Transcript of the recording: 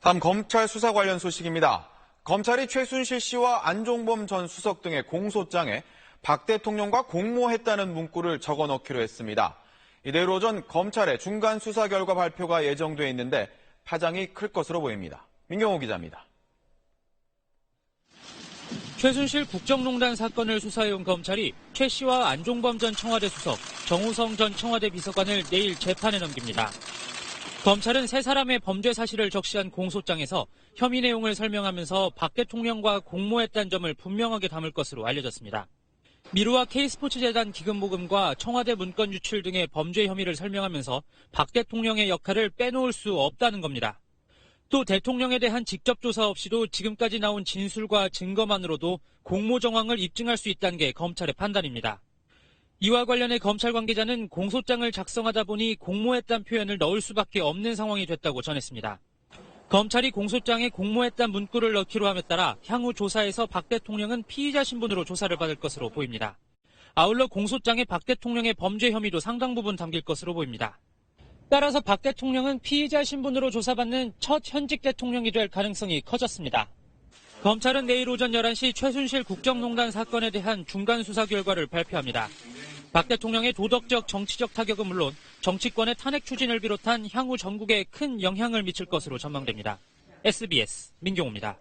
다음 검찰 수사 관련 소식입니다. 검찰이 최순실 씨와 안종범 전 수석 등의 공소장에 박 대통령과 공모했다는 문구를 적어 넣기로 했습니다. 내일 오전 검찰의 중간 수사 결과 발표가 예정돼 있는데 파장이 클 것으로 보입니다. 민경호 기자입니다. 최순실 국정농단 사건을 수사해온 검찰이 최 씨와 안종범 전 청와대 수석, 정우성 전 청와대 비서관을 내일 재판에 넘깁니다. 검찰은 세 사람의 범죄 사실을 적시한 공소장에서 혐의 내용을 설명하면서 박 대통령과 공모했다는 점을 분명하게 담을 것으로 알려졌습니다. 미르와 K스포츠재단 기금 모금과 청와대 문건 유출 등의 범죄 혐의를 설명하면서 박 대통령의 역할을 빼놓을 수 없다는 겁니다. 또 대통령에 대한 직접 조사 없이도 지금까지 나온 진술과 증거만으로도 공모 정황을 입증할 수 있다는 게 검찰의 판단입니다. 이와 관련해 검찰 관계자는 공소장을 작성하다 보니 공모했다는 표현을 넣을 수밖에 없는 상황이 됐다고 전했습니다. 검찰이 공소장에 공모했다는 문구를 넣기로 함에 따라 향후 조사에서 박 대통령은 피의자 신분으로 조사를 받을 것으로 보입니다. 아울러 공소장에 박 대통령의 범죄 혐의도 상당 부분 담길 것으로 보입니다. 따라서 박 대통령은 피의자 신분으로 조사받는 첫 현직 대통령이 될 가능성이 커졌습니다. 검찰은 내일 오전 11시 최순실 국정농단 사건에 대한 중간 수사 결과를 발표합니다. 박 대통령의 도덕적, 정치적 타격은 물론 정치권의 탄핵 추진을 비롯한 향후 전국에 큰 영향을 미칠 것으로 전망됩니다. SBS 민경호입니다.